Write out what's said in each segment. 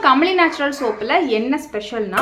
Kamali natural சோப்பில் என்ன ஸ்பெஷல்னா,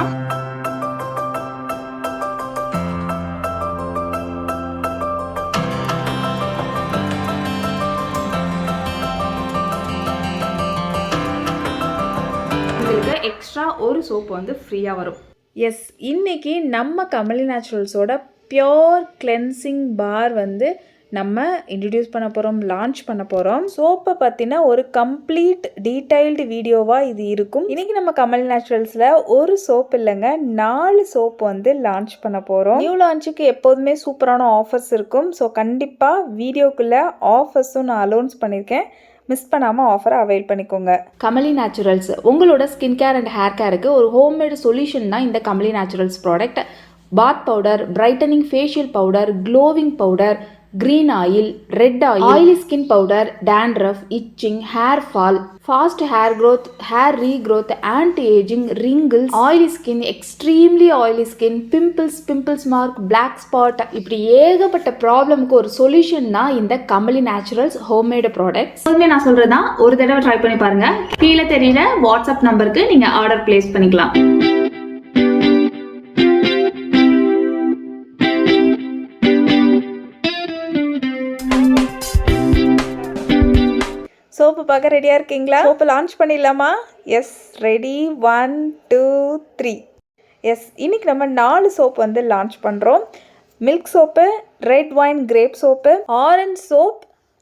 உங்களுக்கு extra ஒரு சோப்பு வந்து ஃப்ரீயாக வரும். எஸ், இன்னைக்கு நம்ம கமலி நேச்சுரல்ஸோட பியோர் கிளென்சிங் பார் வந்து நம்ம இன்ட்ரடியூஸ் பண்ண போகிறோம், லான்ச் பண்ண போகிறோம். சோப்பை பற்றின ஒரு கம்ப்ளீட் டீடைல்டு வீடியோவாக இது இருக்கும். இன்றைக்கி நம்ம கமலி நேச்சுரல்ஸில் ஒரு சோப் இல்லைங்க, 4 சோப் வந்து லான்ச் பண்ண போகிறோம். நியூ லான்ச்சுக்கு எப்போதுமே சூப்பரான ஆஃபர்ஸ் இருக்கும். ஸோ கண்டிப்பாக வீடியோக்குள்ளே ஆஃபர்ஸும் நான் அலௌன்ஸ் பண்ணியிருக்கேன். மிஸ் பண்ணாமல் ஆஃபரை அவைல் பண்ணிக்கோங்க. கமலி நேச்சுரல்ஸ் உங்களோட ஸ்கின் கேர் அண்ட் ஹேர் கேருக்கு ஒரு ஹோம்மேடு சொல்யூஷன் தான் இந்த கமலி நேச்சுரல்ஸ் ப்ராடக்ட். பாத் powder, brightening facial powder, glowing powder, green oil, red oil, oily skin powder, dandruff, itching, hair fall, fast hair growth, hair regrowth, anti-aging, wrinkles, oily skin, extremely oily skin, pimples mark, black spot, இப்படி ஏகப்பட்ட ப்ராப்ளம்க்கு ஒரு solution தான் இந்த Kamali naturals homemade products. எப்போதுமே நான் சொல்றதா, ஒரு தடவை ட்ரை பண்ணி பாருங்க. கீழே தெரியல வாட்ஸ்அப் நம்பருக்கு நீங்க ஆர்டர் பிளேஸ் பண்ணிக்கலாம். சோப்பு பார்க்க ரெடியாக இருக்கீங்களா? சோப்பு லான்ச் பண்ணிடலாமா? Yes, ready, 1 2 3. எஸ், இன்றைக்கி நம்ம 4 சோப்பு வந்து லான்ச் பண்ணுறோம். Milk soap, red wine grape soap, orange soap,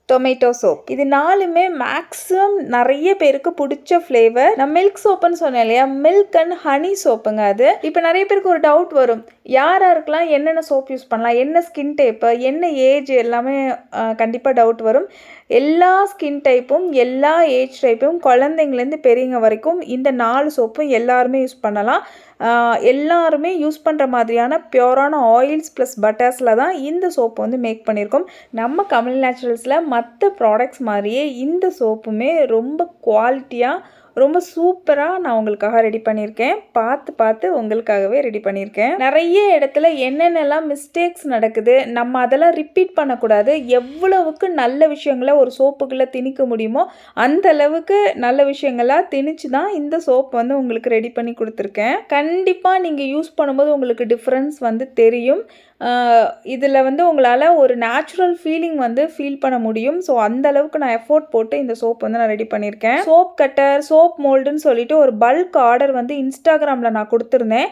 tomato soap. இது 4மே மேக்ஸிமம் நிறைய பேருக்கு பிடிச்ச ஃப்ளேவர். நான் மில்க் சோப்புன்னு சொன்னேன் இல்லையா, மில்க் அண்ட் ஹனி சோப்புங்க அது. இப்போ நிறைய பேருக்கு ஒரு டவுட் வரும், யாராருக்கெல்லாம் என்னென்ன சோப் யூஸ் பண்ணலாம், என்ன ஸ்கின் டைப்பு, என்ன ஏஜ், எல்லாமே கண்டிப்பாக டவுட் வரும். எல்லா ஸ்கின் டைப்பும், எல்லா ஏஜ் டைப்பும், குழந்தைங்கலேருந்து பெரியவங்க வரைக்கும் இந்த 4 சோப்பும் எல்லாருமே யூஸ் பண்ணலாம். எல்லாருமே யூஸ் பண்ணுற மாதிரியான பியூரான ஆயில்ஸ் ப்ளஸ் பட்டர்ஸில் தான் இந்த சோப்பு வந்து மேக் பண்ணியிருக்கோம். நம்ம கமலி நேச்சுரல்ஸில் மற்ற ப்ராடக்ட்ஸ் மாதிரியே இந்த சோப்புமே ரொம்ப குவாலிட்டியாக, ரொம்ப சூப்பராக நான் உங்களுக்காக ரெடி பண்ணியிருக்கேன். பார்த்து உங்களுக்காகவே ரெடி பண்ணியிருக்கேன். நிறைய இடத்துல என்னென்னலாம் மிஸ்டேக்ஸ் நடக்குது, நம்ம அதெல்லாம் ரிப்பீட் பண்ணக்கூடாது. எவ்வளவுக்கு நல்ல விஷயங்களை ஒரு சோப்புக்குள்ளே திணிக்க முடியுமோ அந்த அளவுக்கு நல்ல விஷயங்களாக திணிச்சு தான் இந்த சோப் வந்து உங்களுக்கு ரெடி பண்ணி கொடுத்துருக்கேன். கண்டிப்பாக நீங்கள் யூஸ் பண்ணும்போது உங்களுக்கு டிஃப்ரென்ஸ் வந்து தெரியும். இதில் வந்து உங்களால் ஒரு நேச்சுரல் ஃபீலிங் வந்து ஃபீல் பண்ண முடியும். ஸோ அந்த அளவுக்கு நான் எஃபோர்ட் போட்டு இந்த சோப் வந்து நான் ரெடி பண்ணியிருக்கேன். சோப் கட்டர், சோப் மோல்டுன்னு சொல்லிட்டு ஒரு பல்க் ஆர்டர் வந்து இன்ஸ்டாகிராமில் நான் கொடுத்துருந்தேன்.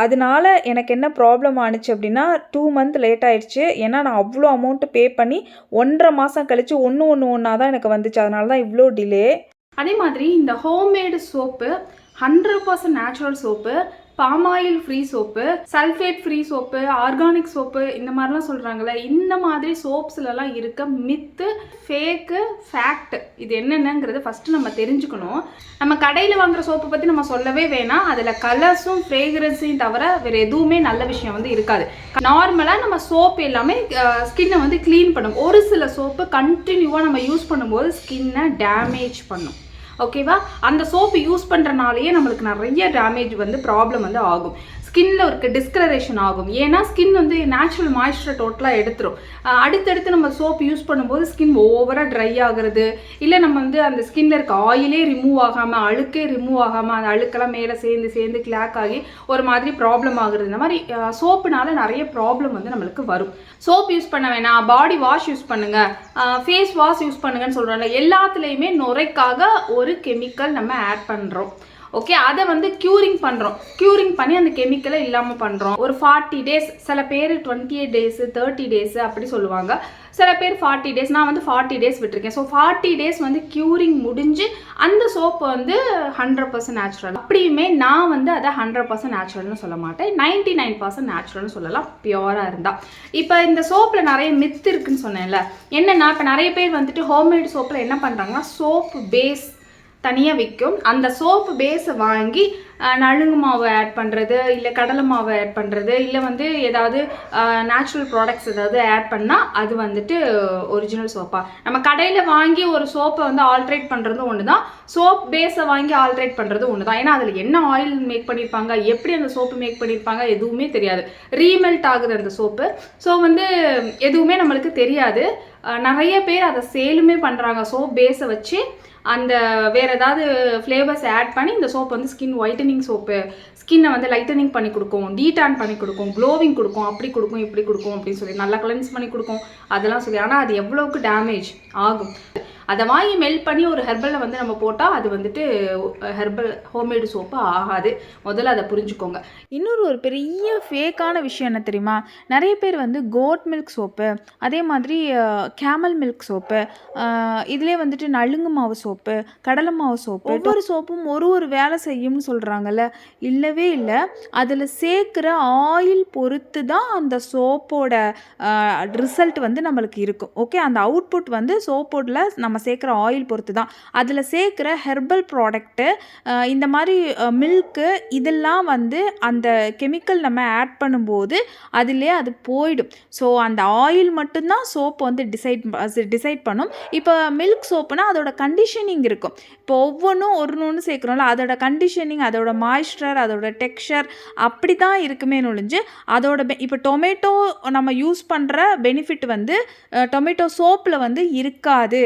அதனால எனக்கு என்ன ப்ராப்ளம் ஆனிச்சு அப்படின்னா, 2 month லேட் ஆயிடுச்சு. ஏன்னா நான் அவ்வளோ அமௌண்ட்டு பே பண்ணி 1.5 மாதம் கழித்து ஒன்றா தான் எனக்கு வந்துச்சு. அதனால தான் இவ்வளோ டிலே. அதே மாதிரி இந்த homemade soap 100% natural soap, palm oil free soap, sulphate free soap, organic soap, இந்த மாதிரிலாம் சொல்கிறாங்களே, இந்த மாதிரி சோப்ஸ்லலாம் இருக்க மித்து, ஃபேக்கு, ஃபேக்ட், இது என்னென்னங்கிறது ஃபஸ்ட்டு நம்ம தெரிஞ்சுக்கணும். நம்ம கடையில் வாங்குகிற சோப்பை பற்றி நம்ம சொல்லவே வேணாம். அதில் கலர்ஸும் ஃப்ரேக்ரன்ஸையும் தவிர வேறு எதுவுமே நல்ல விஷயம் வந்து இருக்காது. நார்மலாக நம்ம சோப்பு எல்லாமே ஸ்கின்னை வந்து க்ளீன் பண்ணும். ஒரு சில சோப்பு கண்டினியூவாக நம்ம யூஸ் பண்ணும்போது ஸ்கின்னை டேமேஜ் பண்ணும். ஓகேவா? அந்த சோப்பு யூஸ் பண்ணுறனாலேயே நம்மளுக்கு நிறைய டேமேஜ் வந்து ப்ராப்ளம் வந்து ஆகும். ஸ்கின்னில் இருக்க டிஸ்கலரேஷன் ஆகும். ஏன்னா ஸ்கின் வந்து நேச்சுரல் மாய்ஸ்சரை டோட்டலாக எடுத்துரும். அடுத்தடுத்து நம்ம சோப்பு யூஸ் பண்ணும்போது ஸ்கின் ஓவராக ட்ரை ஆகிறது, இல்லை நம்ம வந்து அந்த ஸ்கின்ல இருக்க ஆயிலே ரிமூவ் ஆகாமல், அழுக்கே ரிமூவ் ஆகாமல், அந்த அழுக்கெல்லாம் மேலே சேர்ந்து கிளாக் ஆகி ஒரு மாதிரி ப்ராப்ளம் ஆகுறது. இந்த மாதிரி சோப்புனால நிறைய ப்ராப்ளம் வந்து நம்மளுக்கு வரும். சோப் யூஸ் பண்ண வேணாம், பாடி வாஷ் யூஸ் பண்ணுங்கள், ஃபேஸ் வாஷ் யூஸ் பண்ணுங்கன்னு சொல்கிறாங்க. எல்லாத்துலேயுமே நுரைக்காக ஒரு கெமிக்கல் நம்ம ஆட் பண்ணுறோம். ஓகே, அதை வந்து க்யூரிங் பண்ணுறோம். க்யூரிங் பண்ணி அந்த கெமிக்கலை இல்லாமல் பண்ணுறோம். ஒரு 40 days, சில பேர் 28 days, 30 days அப்படி சொல்லுவாங்க. சில பேர் 40 days, நான் வந்து 40 days விட்டுருக்கேன். ஸோ 40 days வந்து க்யூரிங் முடிஞ்சு அந்த சோப்பு வந்து 100% நேச்சுரல். அப்படியுமே நான் வந்து அதை 100% நேச்சுரல்னு சொல்ல மாட்டேன், 99% நேச்சுரல்னு சொல்லலாம், பியூராக இருந்தால். இப்போ இந்த சோப்பில் நிறைய மித்து இருக்குன்னு சொன்னேன்ல, என்னென்னா இப்போ நிறைய பேர் வந்துட்டு ஹோம்மேட் சோப்பில் என்ன பண்ணுறாங்கன்னா, சோப்பு பேஸ் தனியாக விற்கும். அந்த சோப்பு பேஸை வாங்கி நலுங்கு மாவு ஆட் பண்ணுறது, இல்லை கடலை மாவு ஆட் பண்ணுறது, இல்லை வந்து ஏதாவது நேச்சுரல் ப்ராடக்ட்ஸ் ஏதாவது ஆட் பண்ணால் அது வந்துட்டு ஒரிஜினல் சோப்பாக. நம்ம கடையில் வாங்கி ஒரு சோப்பை வந்து ஆல்ட்ரேட் பண்ணுறதும் ஒன்று தான், சோப் பேஸை வாங்கி ஆல்ட்ரேட் பண்ணுறதும் ஒன்று தான். ஏன்னா அதில் என்ன ஆயில் மேக் பண்ணியிருப்பாங்க, எப்படி அந்த சோப்பு மேக் பண்ணியிருப்பாங்க எதுவுமே தெரியாது. ரீமெல்ட் ஆகுது அந்த சோப்பு. ஸோ வந்து எதுவுமே நம்மளுக்கு தெரியாது. நிறைய பேர் அதை சேலுமே பண்ணுறாங்க. சோப் பேஸை வச்சு அந்த வேறு ஏதாவது ஃப்ளேவர்ஸ் ஆட் பண்ணி இந்த சோப் வந்து ஸ்கின் ஒயிட்டனிங் சோப்பு, ஸ்கின்னை வந்து லைட்டனிங் பண்ணி கொடுக்கும், டீடான் பண்ணி கொடுக்கும், க்ளோவிங் கொடுக்கும், அப்படி கொடுக்கும் இப்படி கொடுக்கும் அப்படின்னு சொல்லி நல்லா கிளென்ஸ் பண்ணி கொடுக்கும் அதெல்லாம் சொல்லி. ஆனால் அது எவ்வளோக்கு டேமேஜ் ஆகும், அதை வாங்கி மெல்ட் பண்ணி ஒரு ஹெர்பலில் வந்து நம்ம போட்டால் அது வந்துட்டு ஹெர்பல் ஹோம்மேடு சோப்பு ஆகாது. முதல்ல அதை புரிஞ்சுக்கோங்க. ஒரு பெரிய ஃபேக்கான விஷயம் என்ன தெரியுமா, நிறைய பேர் வந்து கோட் மில்க் சோப்பு, அதே மாதிரி கேமல் மில்க் சோப்பு, இதிலே வந்துட்டு நலுங்கு மாவு சோப்பு, கடலை மாவு சோப்பு, ஒவ்வொரு சோப்பும் ஒரு வேலை செய்யும்னு சொல்கிறாங்கல்ல. இல்லவே இல்லை, அதில் சேர்க்குற ஆயில் பொறுத்து தான் அந்த சோப்போட ரிசல்ட் வந்து நம்மளுக்கு இருக்கும். ஓகே, அந்த அவுட்புட் வந்து சோப்போடில் நம்ம சேர்க்குற ஆயில் பொறுத்து தான். அதில் சேர்க்குற ஹெர்பல் ப்ராடக்ட்டு, இந்த மாதிரி மில்க்கு, இதெல்லாம் வந்து அந்த கெமிக்கல் நம்ம ஆட் பண்ணும்போது அதிலே அது போயிடும். ஸோ அந்த ஆயில் மட்டும்தான் சோப் வந்து டிசைட் பண்ணும். இப்போ மில்க் சோப்புனா அதோட கண்டிஷனிங் இருக்கும். இப்போ ஒவ்வொன்றும் ஒன்று சேர்க்குறோம்ல, அதோட கண்டிஷனிங், அதோட மாய்ஸ்சர், அதோட டெக்ஸ்சர் அப்படி தான் இருக்குமே நொழிஞ்சு அதோட இப்போ டொமேட்டோ நம்ம யூஸ் பண்ணுற பெனிஃபிட் வந்து டொமேட்டோ சோப்பில் வந்து இருக்காது.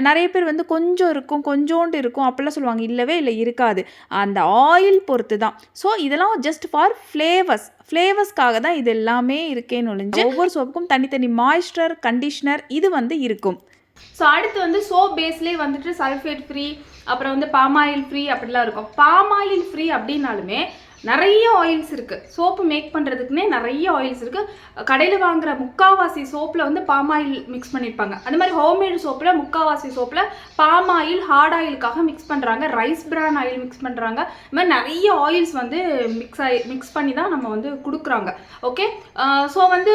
நிறைய பேர் வந்து கொஞ்சம் இருக்கும், கொஞ்சோண்டு இருக்கும் அப்படிலாம் சொல்லுவாங்க. இல்லவே இல்லை, இருக்காது. அந்த ஆயில் பொறுத்து தான். ஸோ இதெல்லாம் ஜஸ்ட் ஃபார் ஃப்ளேவர்ஸ்க்காக தான் இது எல்லாமே இருக்கேன்னு ஒழிஞ்சு ஒவ்வொரு சோப்புக்கும் தனித்தனி மாய்ஸ்சர், கண்டிஷ்னர் இது வந்து இருக்கும். ஸோ அடுத்து வந்து சோப் பேஸ்லேயே வந்துட்டு சல்ஃபேட் ஃப்ரீ, அப்புறம் வந்து பாமாயில் ஃப்ரீ அப்படிலாம் இருக்கும். பாமாயில் ஃப்ரீ அப்படின்னாலுமே நிறைய ஆயில்ஸ் இருக்குது. சோப்பு மேக் பண்ணுறதுக்குன்னே நிறைய ஆயில்ஸ் இருக்குது. கடையில் வாங்குகிற முக்கால்வாசி சோப்பில் வந்து பாமாயில் மிக்ஸ் பண்ணியிருப்பாங்க. அந்த மாதிரி ஹோம்மேடு சோப்பில் முக்கால்வாசி சோப்பில் பாமாயில் ஹார்ட் ஆயிலுக்காக மிக்ஸ் பண்ணுறாங்க, ரைஸ் பிரான் ஆயில் மிக்ஸ் பண்ணுறாங்க. இந்த மாதிரி நிறைய ஆயில்ஸ் வந்து மிக்ஸ் பண்ணி தான் நம்ம வந்து கொடுக்குறாங்க. ஓகே, ஸோ வந்து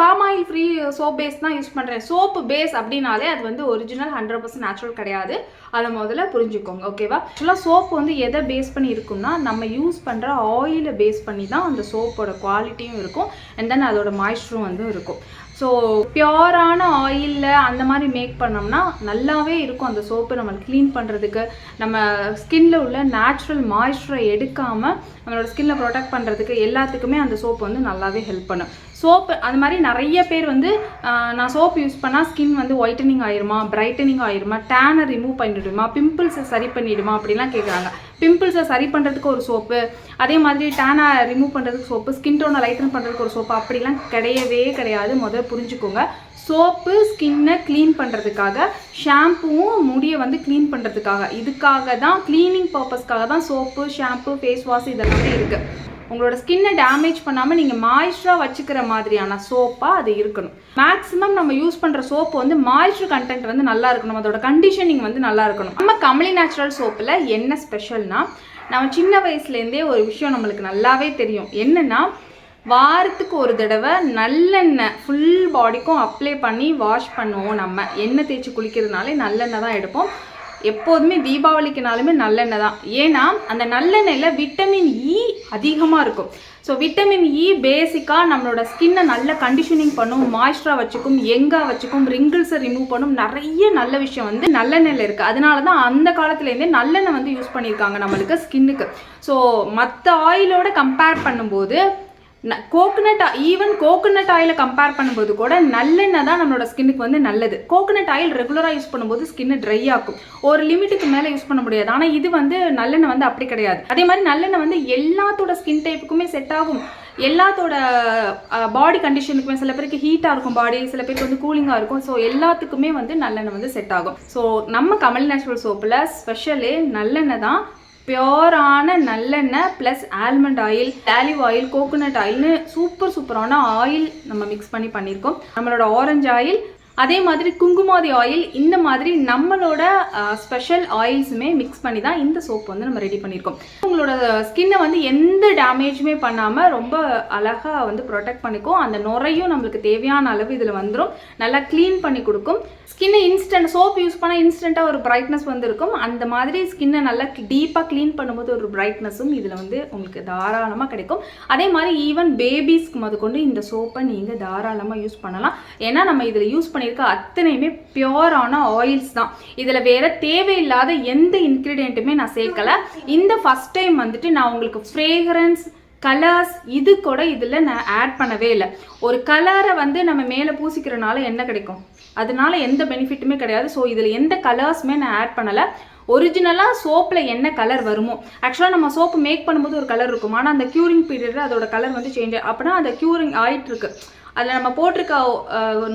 பாமாயில் ஃப்ரீ சோப் பேஸ் தான் யூஸ் பண்ணுறேன். சோப்பு பேஸ் அப்படின்னாலே அது வந்து ஒரிஜினல் 100% நேச்சுரல் கிடையாது. அதை முதல்ல புரிஞ்சுக்கோங்க. ஓகேவா? ஆக்சுவலாக சோப்பு வந்து எதை பேஸ் பண்ணி இருக்கும்னா நம்ம யூஸ் பண்ணுற ஆயிலை பேஸ் பண்ணி தான் அந்த சோப்போட குவாலிட்டியும் இருக்கும், அண்ட் தென் அதோட மாய்ஸ்சரும் வந்து இருக்கும். ஸோ பியோரான ஆயிலில் அந்த மாதிரி மேக் பண்ணோம்னா நல்லாவே இருக்கும் அந்த சோப்பு. நம்ம க்ளீன் பண்ணுறதுக்கு, நம்ம ஸ்கின்ல உள்ள நேச்சுரல் மாய்ஸ்சரை எடுக்காமல் நம்மளோட ஸ்கின்னை ப்ரொடெக்ட் பண்ணுறதுக்கு எல்லாத்துக்குமே அந்த சோப்பு வந்து நல்லாவே ஹெல்ப் பண்ணும். சோப்பு அது மாதிரி நிறைய பேர் வந்து நான் சோப்பு யூஸ் பண்ணால் ஸ்கின் வந்து ஒயிட்டனிங் ஆயிருமா, பிரைட்டனிங் ஆயிருமா, டேனை ரிமூவ் பண்ணிடுமா, பிம்பிள்ஸை சரி பண்ணிவிடுமா அப்படிலாம் கேட்குறாங்க. பிம்பிள்ஸை சரி பண்ணுறதுக்கு ஒரு சோப்பு, அதே மாதிரி டேனை ரிமூவ் பண்ணுறதுக்கு சோப்பு, ஸ்கின் டோனை லைட்டன் பண்ணுறதுக்கு ஒரு சோப்பு அப்படிலாம் கிடையவே கிடையாது. முதல்ல புரிஞ்சுக்கோங்க. சோப்பு ஸ்கின்னை க்ளீன் பண்ணுறதுக்காக, ஷாம்புவும் முடியை வந்து க்ளீன் பண்ணுறதுக்காக, இதுக்காக தான், க்ளீனிங் பர்பஸ்க்காக தான் சோப்பு, ஷாம்பு, ஃபேஸ் வாஷ் இதெல்லாமே இருக்குது. உங்களோட ஸ்கின்னை டேமேஜ் பண்ணாமல் நீங்கள் மாய்ஸ்சராக வச்சுக்கிற மாதிரியான சோப்பாக அது இருக்கணும். மேக்ஸிமம் நம்ம யூஸ் பண்ணுற சோப்பு வந்து மாய்ஸ்சர் கண்டென்ட் வந்து நல்லா இருக்கணும், அதோட கண்டிஷனிங் வந்து நல்லா இருக்கணும். நம்ம கமலி நேச்சுரல் சோப்பில் என்ன ஸ்பெஷல்னா, நம்ம சின்ன வயசுலேருந்தே ஒரு விஷயம் நம்மளுக்கு நல்லாவே தெரியும். என்னென்னா, வாரத்துக்கு ஒரு தடவை நல்லெண்ணெய் ஃபுல் பாடிக்கும் அப்ளை பண்ணி வாஷ் பண்ணுவோம். நம்ம எண்ணெய் தேய்ச்சி குளிக்கிறதுனாலே நல்லெண்ணெய் தான் எடுப்போம். எப்போதுமே தீபாவளிக்குனாலுமே நல்லெண்ணெய் தான். ஏன்னா அந்த நல்லெண்ணெயில் விட்டமின் இ அதிகமாக இருக்கும். ஸோ விட்டமின் இ பேசிக்காக நம்மளோட ஸ்கின்னை நல்ல கண்டிஷனிங் பண்ணும், மாய்ஸ்சராக வச்சுக்கும், யங்காக வச்சுக்கும், ரிங்கிள்ஸை ரிமூவ் பண்ணும். நிறைய நல்ல விஷயம் வந்து நல்லெண்ணெயில் இருக்குது. அதனால தான் அந்த காலத்துலேருந்தே நல்லெண்ணெய் வந்து யூஸ் பண்ணியிருக்காங்க நம்மளுக்கு ஸ்கின்னுக்கு. ஸோ மற்ற ஆயிலோட கம்பேர் பண்ணும்போது கோகனட் ஆயிலை கம்பேர் பண்ணும்போது கூட நல்லெண்ணெய் தான் நம்மளோட ஸ்கின்னுக்கு வந்து நல்லது. கோகனட் ஆயில் ரெகுலராக யூஸ் பண்ணும்போது ஸ்கின்னு ட்ரை ஆகும், ஒரு லிமிட்டுக்கு மேலே யூஸ் பண்ண முடியாது. ஆனால் இது வந்து நல்லெண்ணெய் வந்து அப்படி கிடையாது. அதே மாதிரி நல்லெண்ணெய் வந்து எல்லாத்தோட ஸ்கின் டைப்புக்குமே செட் ஆகும், எல்லாத்தோட பாடி கண்டிஷனுக்குமே. சில பேருக்கு ஹீட்டாக இருக்கும் பாடி, சில பேருக்கு வந்து கூலிங்காக இருக்கும். ஸோ எல்லாத்துக்குமே வந்து நல்லெண்ணெய் வந்து செட் ஆகும். ஸோ நம்ம கமலி நேச்சுரல் சோப்பில் ஸ்பெஷலே நல்லெண்ணெய் தான். பியோரான நல்லெண்ணெய் plus almond oil, olive oil, coconut ஆயில்னு சூப்பரான ஆயில் நம்ம மிக்ஸ் பண்ணி பண்ணியிருக்கோம். நம்மளோட ஆரஞ்சு ஆயில், அதே மாதிரி குங்குமாதி ஆயில், இந்த மாதிரி நம்மளோட ஸ்பெஷல் ஆயில்ஸுமே மிக்ஸ் பண்ணி தான் இந்த சோப் வந்து நம்ம ரெடி பண்ணியிருக்கோம். உங்களோட ஸ்கின்னை வந்து எந்த டேமேஜுமே பண்ணாமல் ரொம்ப அழகாக வந்து ப்ரொடெக்ட் பண்ணிக்கும். அந்த நுரையும் நம்மளுக்கு தேவையான அளவு இதில் வந்துடும், நல்லா க்ளீன் பண்ணி கொடுக்கும். ஸ்கின்னை இன்ஸ்டன்ட் சோப் யூஸ் பண்ணால் இன்ஸ்டண்ட்டாக ஒரு பிரைட்னஸ் வந்து இருக்கும். அந்த மாதிரி ஸ்கின்னை நல்லா டீப்பாக க்ளீன் பண்ணும்போது ஒரு பிரைட்னஸும் இதில் வந்து உங்களுக்கு தாராளமாக கிடைக்கும். அதே மாதிரி ஈவன் பேபிஸ்க்கு முதற்கொண்டு இந்த சோப்பை நீங்கள் தாராளமாக யூஸ் பண்ணலாம். ஏன்னா நம்ம இதில் யூஸ் பண்ணியிருக்க அத்தனையுமே பியோரான ஆயில்ஸ் தான். இதில் வேற தேவையில்லாத எந்த இன்க்ரீடியண்ட்டுமே நான் சேர்க்கலை. இந்த ஃபர்ஸ்ட் டைம் வந்துட்டு நான் உங்களுக்கு ஃப்ரேக்ரன்ஸ், கலர்ஸ் இது கூட இதில் நான் ஆட் பண்ணவே இல்லை. ஒரு கலரை வந்து நம்ம மேலே பூசிக்கிறனால என்ன கிடைக்கும்? அதனால எந்த பெனிஃபிட்டுமே கிடையாது. ஸோ இதில் எந்த கலர்ஸுமே நான் ஆட் பண்ணலை. ஒரிஜினலாக சோப்பில் என்ன கலர் வருமோ, ஆக்சுவலாக நம்ம சோப்பு மேக் பண்ணும்போது ஒரு கலர் இருக்கும், ஆனால் அந்த க்யூரிங் பீரியடில் அதோட கலர் வந்து சேஞ்ச் ஆகும். அப்படின்னா அந்த க்யூரிங் ஆகிட்டுருக்கு, அதில் நம்ம போட்டிருக்க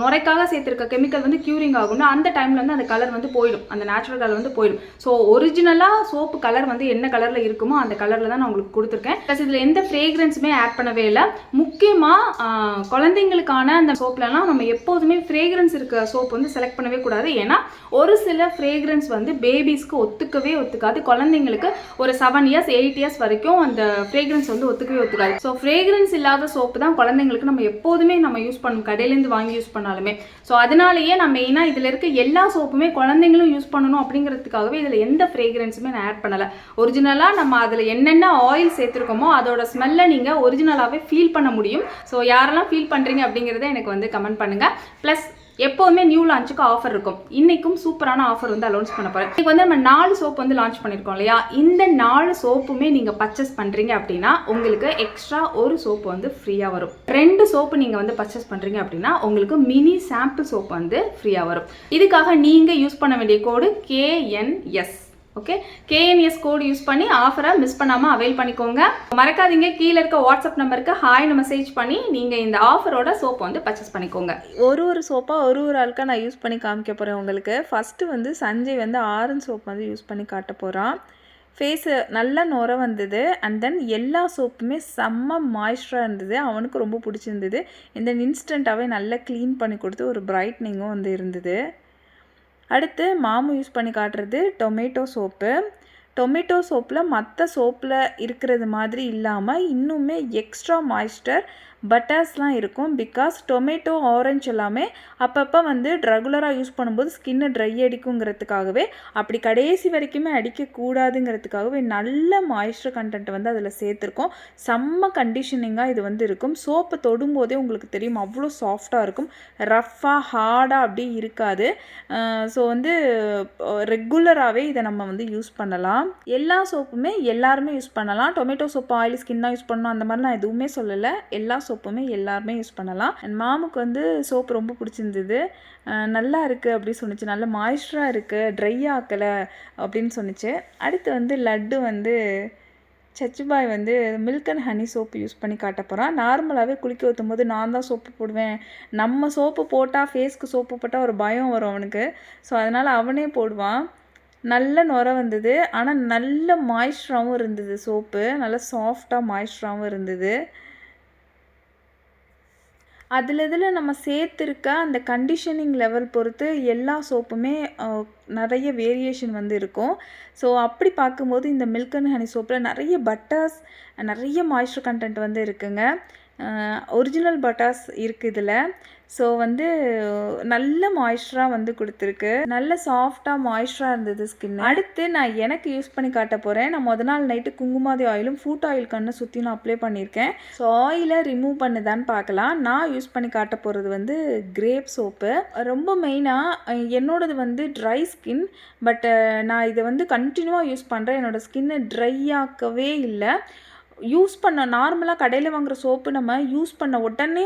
நுரைக்காக சேர்த்துருக்க கெமிக்கல் வந்து க்யூரிங் ஆகும்னா அந்த டைமில் வந்து அந்த கலர் வந்து போயிடும், அந்த நேச்சுரல் கலர் வந்து போயிடும். ஸோ ஒரிஜினலாக சோப்பு கலர் வந்து என்ன கலரில் இருக்குமோ அந்த கலரில் தான் நான் உங்களுக்கு கொடுத்துருக்கேன். ப்ளஸ் இதில் எந்த ஃப்ரேக்ரன்ஸுமே ஆட் பண்ணவே இல்லை. முக்கியமாக குழந்தைங்களுக்கான அந்த சோப்லலாம் நம்ம எப்போதுமே ஃப்ரேக்ரன்ஸ் இருக்க சோப் வந்து செலக்ட் பண்ணவே கூடாது. ஏன்னா ஒரு சில ஃப்ரேக்ரன்ஸ் வந்து பேபிஸ்க்கு ஒத்துக்காது. குழந்தைங்களுக்கு ஒரு 7 இயர்ஸ் 8 இயர்ஸ் வரைக்கும் அந்த ஃப்ரேக்ரன்ஸ் வந்து ஒத்துக்காது. ஸோ ஃப்ரேக்ரன்ஸ் இல்லாத சோப்பு தான் குழந்தைங்களுக்கு நம்ம எப்போதுமே நம்ம யூஸ் பண்ணணும், கடையிலேருந்து வாங்கி யூஸ் பண்ணாலுமே. ஸோ அதனாலேயே நான் மெயினாக இதில் இருக்க எல்லா சோப்புமே குழந்தைங்களும் யூஸ் பண்ணணும் அப்படிங்கிறதுக்காகவே இதில் எந்த ஃப்ரேக்ரன்ஸுமே நான் ஆட் பண்ணலை. ஒரிஜினலாக நம்ம அதில் என்னென்ன ஆயில் சேர்த்துருக்கோமோ அதோட ஸ்மெல்லை நீங்கள் ஒரிஜினலாகவே ஃபீல் பண்ண முடியும். ஸோ யாரெல்லாம் ஃபீல் பண்ணுறீங்க அப்படிங்கிறத எனக்கு வந்து கமெண்ட் பண்ணுங்கள். ப்ளஸ் எப்போதுமே நியூ லான்ச்சுக்கு ஆஃபர் இருக்கும். இன்றைக்கும் சூப்பரான ஆஃபர் வந்து அலௌன்ஸ் பண்ண போகிறேன். இன்றைக்கி வந்து நம்ம 4 சோப்பு வந்து லான்ச் பண்ணியிருக்கோம் இல்லையா? இந்த 4 சோப்புமே நீங்கள் பர்ச்சேஸ் பண்ணுறீங்க அப்படின்னா உங்களுக்கு எக்ஸ்ட்ரா ஒரு சோப்பு வந்து ஃப்ரீயாக வரும். 2 சோப்பு நீங்கள் வந்து பர்ச்சேஸ் பண்ணுறீங்க அப்படின்னா உங்களுக்கு மினி சாம்பிள் சோப்பு வந்து ஃப்ரீயாக வரும். இதுக்காக நீங்கள் யூஸ் பண்ண வேண்டிய கோடு KNS. ஓகே, KNS கோடு யூஸ் பண்ணி ஆஃபரை மிஸ் பண்ணாமல் அவைல் பண்ணிக்கோங்க. மறக்காதீங்க, கீழே இருக்க வாட்ஸ்அப் நம்பருக்கு ஹாய்னு மெசேஜ் பண்ணி நீங்கள் இந்த ஆஃபரோட சோப்பை வந்து பர்ச்சேஸ் பண்ணிக்கோங்க. ஒரு சோப்பாக ஒரு ஆளுக்காக நான் யூஸ் பண்ணி காமிக்க போகிறேன் உங்களுக்கு. ஃபஸ்ட்டு வந்து சஞ்சய் வந்து ஆரஞ்சு சோப் வந்து யூஸ் பண்ணி காட்ட போகிறான். ஃபேஸு நல்லா நுர வந்தது. அண்ட் தென் எல்லா சோப்புமே செம்ம மாய்ஸ்சராக இருந்தது, அவனுக்கு ரொம்ப பிடிச்சிருந்தது. இந்த இன்ஸ்டண்ட்டாகவே நல்லா க்ளீன் பண்ணி கொடுத்து ஒரு பிரைட்னிங்கும் வந்து இருந்தது. அடுத்து மாமு யூஸ் பண்ணி காட்டுறது டொமேட்டோ சோப்பு. டொமேட்டோ சோப்பில் மற்ற சோப்பில் இருக்கிறது மாதிரி இல்லாமல் இன்னுமே எக்ஸ்ட்ரா மாய்ஸ்டர் பட்டர்ஸ்லாம் இருக்கும். பிகாஸ் டொமேட்டோ ஆரஞ்சு எல்லாமே அப்பப்போ வந்து ரெகுலராக யூஸ் பண்ணும்போது ஸ்கின்னு ட்ரை அடிக்குங்கிறதுக்காகவே, அப்படி கடைசி வரைக்குமே அடிக்கக்கூடாதுங்கிறதுக்காகவே நல்ல மாய்ஸ்டர் கண்டென்ட் வந்து அதில் சேர்த்துருக்கோம். செம்ம கண்டிஷனிங்காக இது வந்து இருக்கும். சோப்பை தொடும்போதே உங்களுக்கு தெரியும் அவ்வளோ சாஃப்டாக இருக்கும், ரஃப்பாக ஹார்டாக அப்படி இருக்காது. ஸோ வந்து ரெகுலராகவே இதை நம்ம வந்து யூஸ் பண்ணலாம். எல்லா சோப்புமே எல்லாருமே யூஸ் பண்ணலாம். டொமேட்டோ சோப்பு ஆயில் ஸ்கின் தான் யூஸ் பண்ணணும் அந்த மாதிரி நான் எதுவுமே சொல்லலை. எல்லா சோப்புமே எல்லாருமே யூஸ் பண்ணலாம். அண்ட் மாமுக்கு வந்து சோப்பு ரொம்ப பிடிச்சிருந்தது. நல்லா இருக்குது அப்படி சொன்னிச்சு, நல்ல மாய்ஸ்சராக இருக்குது, ட்ரை ஆக்கலை அப்படின்னு சொன்னிச்சு. அடுத்து வந்து லட்டு வந்து சச்சுபாய் வந்து milk and honey soap use பண்ணி காட்ட போகிறான். நார்மலாகவே குளிக்க ஊற்றும் போது நான் தான் சோப்பு போடுவேன், நம்ம சோப்பு போட்டால் ஃபேஸ்க்கு சோப்பு போட்டால் ஒரு பயம் வரும் அவனுக்கு. ஸோ அதனால் அவனே போடுவான். நல்ல நுர வந்தது, ஆனால் நல்ல மாய்ஸ்சராகவும் இருந்தது. சோப்பு நல்லா சாஃப்டாக மாய்ஸ்சராகவும் இருந்தது. இதில் நம்ம சேர்த்துருக்க அந்த கண்டிஷனிங் லெவல் பொறுத்து எல்லா சோப்புமே நிறைய வேரியேஷன் வந்து இருக்கும். ஸோ அப்படி பார்க்கும்போது இந்த மில்க் அண்ட் ஹனி சோப்பில் நிறைய பட்டர்ஸ், நிறைய மாய்ஸ்சர் கண்டென்ட் வந்து இருக்குங்க. ஒரிஜினல் பட்டர்ஸ் இருக்குது இதில். ஸோ வந்து நல்ல மாய்ஸ்சராக வந்து கொடுத்துருக்கு, நல்ல சாஃப்டாக மாய்ஸ்சராக இருந்தது ஸ்கின். அடுத்து நான் எனக்கு யூஸ் பண்ணி காட்ட போகிறேன். நான் முதல் நாள் நைட்டு குங்குமாதி ஆயிலும் ஃபுட் ஆயில் கண்ணை சுற்றி நான் அப்ளை பண்ணியிருக்கேன். ஸோ ஆயிலை ரிமூவ் பண்ணுதான்னு பார்க்கலாம். நான் யூஸ் பண்ணி காட்ட போகிறது வந்து கிரேப் சோப்பு. ரொம்ப மெயினாக என்னோடது வந்து ட்ரை ஸ்கின், பட் நான் இதை வந்து கண்டினியூவாக யூஸ் பண்ணுறேன். என்னோடய ஸ்கின்னை ட்ரை ஆக்கவே இல்லை. யூஸ் பண்ண நார்மலாக கடையில் வாங்குகிற சோப்பு நம்ம யூஸ் பண்ண உடனே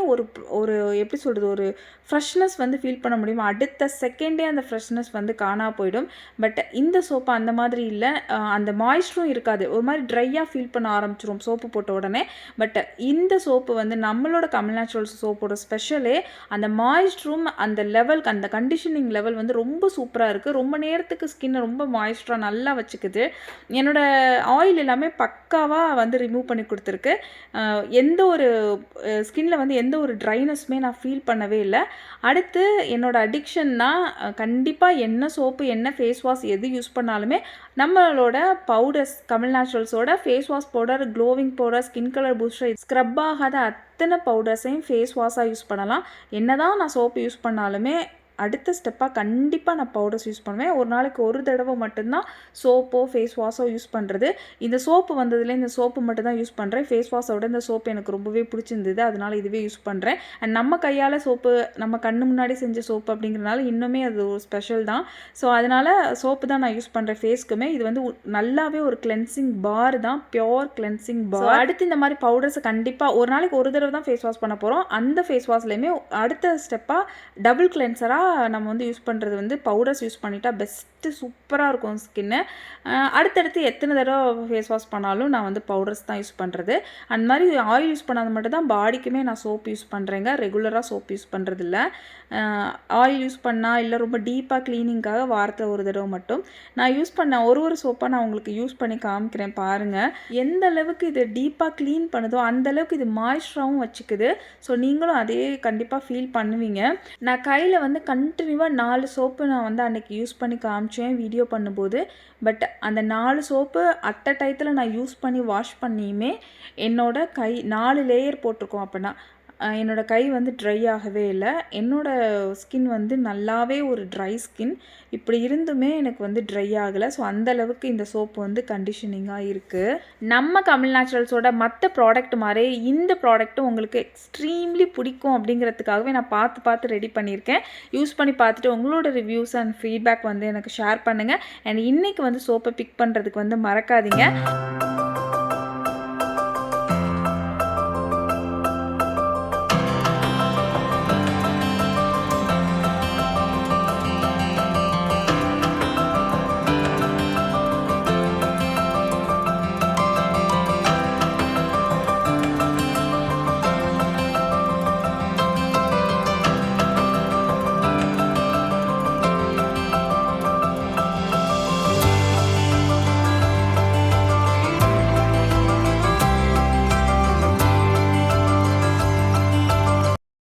ஒரு எப்படி சொல்கிறது, ஒரு ஃப்ரெஷ்னஸ் வந்து ஃபீல் பண்ண முடியும். அடுத்த செகண்டே அந்த ஃப்ரெஷ்னஸ் வந்து காணா போயிடும். பட் இந்த சோப்பு அந்த மாதிரி இல்லை, அந்த மாய்ஸ்சரும் இருக்காது, ஒரு மாதிரி ட்ரையாக ஃபீல் பண்ண ஆரம்பிச்சிரும் சோப்பு போட்ட உடனே. பட் இந்த சோப்பு வந்து நம்மளோட கமல் நேச்சுரல்ஸ் சோப்போட ஸ்பெஷலே அந்த மாய்ஸ்சரும் அந்த லெவலுக்கு, அந்த கண்டிஷனிங் லெவல் வந்து ரொம்ப சூப்பராக இருக்குது. ரொம்ப நேரத்துக்கு ஸ்கின்னை ரொம்ப மாய்ஸ்சராக நல்லா வச்சுக்குது. என்னோடய ஆயில் எல்லாமே பக்காவாக வந்து ரிமூவ் பண்ணி கொடுத்துருக்கு. எந்த ஒரு ஸ்கின்ல வந்து எந்த ஒரு ட்ரைனஸுமே நான் ஃபீல் பண்ணவே இல்லை. அடுத்து என்னோடய அடிக்ஷன்னா கண்டிப்பாக என்ன சோப்பு என்ன ஃபேஸ் வாஷ் எது யூஸ் பண்ணாலுமே நம்மளோட பவுடர்ஸ், கமல் நேச்சுரல்ஸோட face wash powder, glowing powder, skin colour booster, scrub ஆகாத அத்தனை பவுடர்ஸையும் ஃபேஸ் வாஷாக யூஸ் பண்ணலாம். என்ன தான் நான் சோப்பு யூஸ் பண்ணாலுமே அடுத்த ஸ்டெப்பாக கண்டிப்பாக நான் பவுடர்ஸ் யூஸ் பண்ணுவேன். ஒரு நாளைக்கு ஒரு தடவை மட்டும்தான் சோப்போ ஃபேஸ் வாஷோ யூஸ் பண்ணுறது. இந்த சோப்பு வந்ததுல இந்த சோப்பு மட்டும் தான் யூஸ் பண்ணுறேன். ஃபேஸ் வாஷோட இந்த சோப்பு எனக்கு ரொம்பவே பிடிச்சிருந்தது, அதனால் இதுவே யூஸ் பண்ணுறேன். அண்ட் நம்ம கையால் சோப்பு, நம்ம கண்ணு முன்னாடி செஞ்ச சோப்பு அப்படிங்கிறனால இன்னுமே அது ஒரு ஸ்பெஷல் தான். ஸோ அதனால் சோப்பு தான் நான் யூஸ் பண்ணுறேன் ஃபேஸ்க்குமே. இது வந்து நல்லாவே ஒரு கிளென்சிங் பார் தான், பியோர் கிளென்சிங் பார். அடுத்து இந்த மாதிரி பவுடர்ஸை கண்டிப்பாக ஒரு நாளைக்கு ஒரு தடவை தான் ஃபேஸ் வாஷ் பண்ண போகிறோம். அந்த ஃபேஸ் வாஷ்லேயுமே அடுத்த ஸ்டெப்பாக டபுள் கிளென்சராக நம்ம வந்து யூஸ் பண்ணுறது வந்து பவுடர்ஸ் யூஸ் பண்ணிட்டா பெஸ்ட்டு, சூப்பராக இருக்கும் ஸ்கின்னு. அடுத்தடுத்து எத்தனை தடவை ஃபேஸ் வாஷ் பண்ணாலும் நான் வந்து பவுடர்ஸ் தான் யூஸ் பண்ணுறது. அந்த மாதிரி ஆயில் யூஸ் பண்ணாத மட்டும் தான் பாடிக்குமே நான் சோப் யூஸ் பண்ணுறேங்க. ரெகுலராக சோப் யூஸ் பண்ணுறதில்ல. ஆயில் யூஸ் பண்ணால் இல்லை ரொம்ப டீப்பாக க்ளீனிங்காக வாரத்தில் ஒரு தடவை மட்டும் நான் யூஸ் பண்ண ஒரு சோப்பாக நான் உங்களுக்கு யூஸ் பண்ணி காமிக்கிறேன் பாருங்கள். எந்த அளவுக்கு இது டீப்பாக க்ளீன் பண்ணுதோ அந்த அளவுக்கு இது மாய்ஸ்சராகவும் வச்சுக்குது. ஸோ நீங்களும் அதே கண்டிப்பாக ஃபீல் பண்ணுவீங்க. நான் கையில் வந்து கண்டினியூவாக 4 சோப்பு நான் வந்து அன்றைக்கி யூஸ் பண்ணி காமிச்சேன் வீடியோ பண்ணும்போது. பட் அந்த 4 சோப்பு அட் அ டயத்தில் நான் யூஸ் பண்ணி வாஷ் பண்ணியுமே என்னோடய கை 4 லேயர் போட்டிருக்கோம். அப்படின்னா என்னோடய கை வந்து ட்ரை ஆகவே இல்லை. என்னோடய ஸ்கின் வந்து நல்லாவே ஒரு ட்ரை ஸ்கின். இப்படி இருந்துமே எனக்கு வந்து ட்ரை ஆகலை. ஸோ அந்தளவுக்கு இந்த சோப்பு வந்து கண்டிஷனிங்காக இருக்குது. நம்ம கமல் நேச்சுரல்ஸோட மற்ற ப்ராடக்ட் மாதிரி இந்த ப்ராடக்ட்டும் உங்களுக்கு எக்ஸ்ட்ரீம்லி பிடிக்கும் அப்படிங்கிறதுக்காகவே நான் பார்த்து ரெடி பண்ணியிருக்கேன். யூஸ் பண்ணி பார்த்துட்டு உங்களோட ரிவ்யூஸ் அண்ட் ஃபீட்பேக் வந்து எனக்கு ஷேர் பண்ணுங்கள். அண்ட் இன்றைக்கி வந்து சோப்பை பிக் பண்ணுறதுக்கு வந்து மறக்காதீங்க.